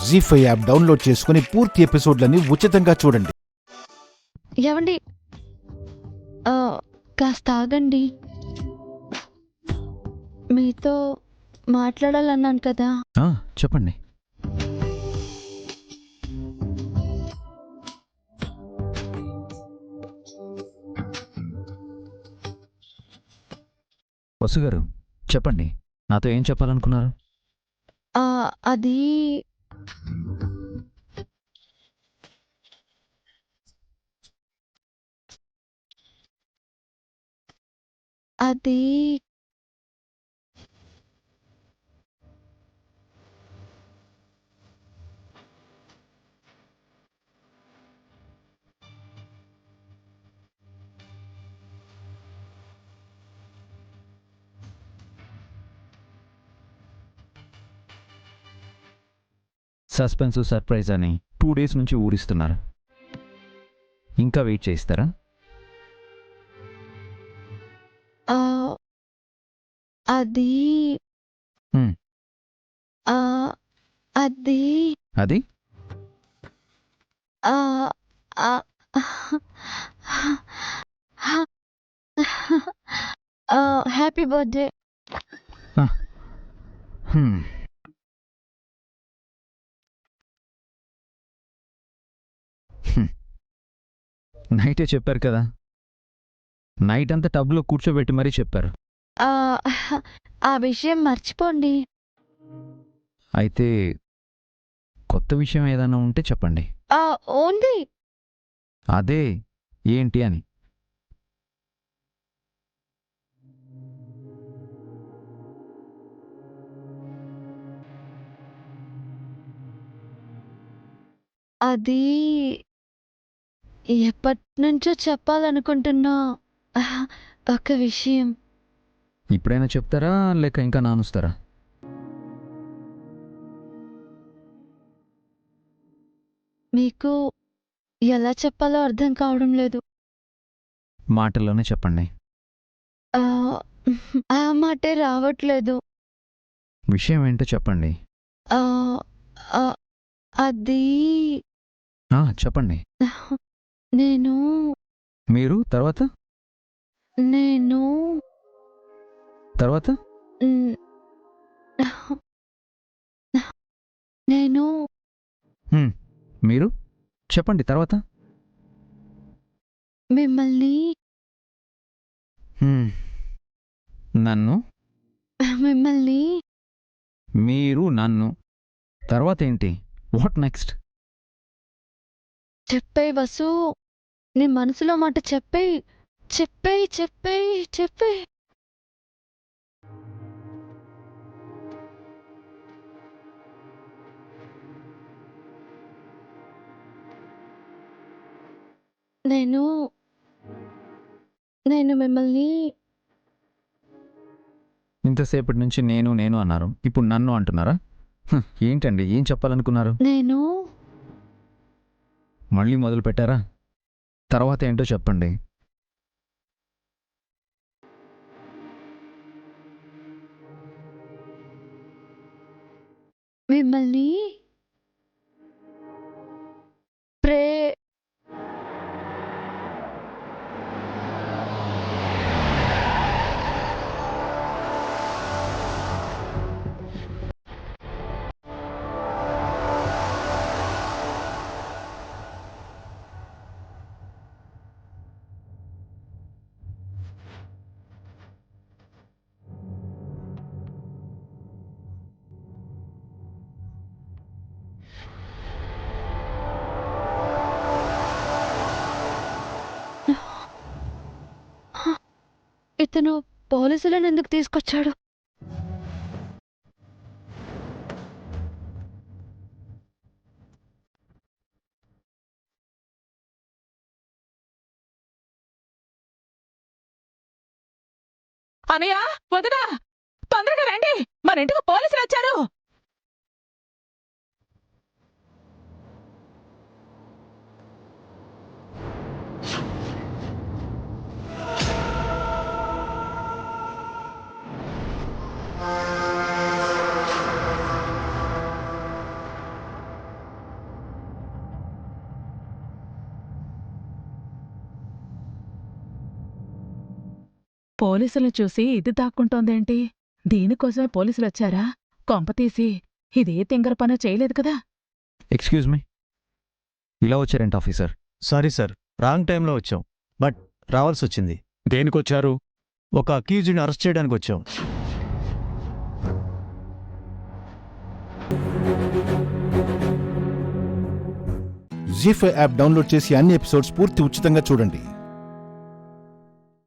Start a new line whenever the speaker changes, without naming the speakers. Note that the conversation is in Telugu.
జీ5 యాప్ డౌన్లోడ్ చేసుకుని పూర్తి ఎపిసోడ్లని ఉచితంగా చూడండి.
ఏవండి కాస్త ఆగండి. మీతో మాట్లాడాలన్నాను కదా.
చెప్పండి. వసు గారు చెప్పండి, నాతో ఏం చెప్పాలనుకున్నారు?
అది అది
సస్పెన్స్ సర్ప్రైజ్ అని 2 డేస్ నుంచి ఊరిస్తున్నారు. ఇంకా వెయిట్ చేయిస్తారా?
అది అది
అది
హ్యాపీ బర్త్డే.
నైటే చెప్పారు కదా, నైట్ అంతా టబ్లో కూర్చోబెట్టి మరీ చెప్పారు.
ఆ విషయం మర్చిపోండి.
అయితే కొత్త విషయం ఏదైనా ఉంటే చెప్పండి.
ఉంది.
అదే ఏంటి అని.
అది ఎప్పటి నుంచో చెప్పాలనుకుంటున్నా ఒక విషయం.
ఇప్పుడైనా చెప్తారా లేక ఇంకా నానుస్తారా?
మీకు ఎలా చెప్పాలో అర్థం కావడం లేదు.
మాటల్లోనే చెప్పండి.
ఆ మాటే రావట్లేదు.
విషయం ఏంటో చెప్పండి.
అది
చెప్పండి.
నేను
మీరు తర్వాత
నేను
తర్వాత
నేను
మీరు చెప్పండి తర్వాత.
మిమ్మల్ని
నన్ను
మిమ్మల్ని
మీరు నన్ను తర్వాత ఏంటి? What next?
చెప్పే వసు, నీ మనసులో మాట చెప్పే చెప్పే చెప్పే చెప్పే. నేను నేను మిమ్మల్ని
ఇంతసేపటి నుంచి నేను నేను అన్నారు, ఇప్పుడు నన్ను అంటున్నారా? ఏంటండి, ఏం చెప్పాలనుకున్నారు?
నేను
మళ్ళీ మొదలు పెట్టారా? తర్వాత ఏంటో చెప్పండి.
మిమ్మల్ని ఇతను పోలీసులను ఎందుకు తీసుకొచ్చాడు?
అనయ్య, వదినా, తొందరగా రండి, మన ఇంటికి పోలీసులు వచ్చారు. పోలీసులను చూసి ఇది దాక్కుంటోందేంటి? దీనికోసమే పోలీసులొచ్చారా? కొంపతీసి ఇదే తింగర పని చేయలేదు కదా?
ఎక్స్క్యూజ్ మీ, ఇలా వచ్చారేంటి ఆఫీసర్?
సారీ సార్, రాంగ్ టైంలో వచ్చాం. బట్ రావాల్సి వచ్చింది.
దేనికొచ్చారు?
ఒక అక్యూజ్డ్ని అరెస్ట్ చేయడానికి వచ్చాం.
జీ5 యాప్ డౌన్లోడ్ చేసి అన్ని ఎపిసోడ్స్ పూర్తి ఉచితంగా చూడండి.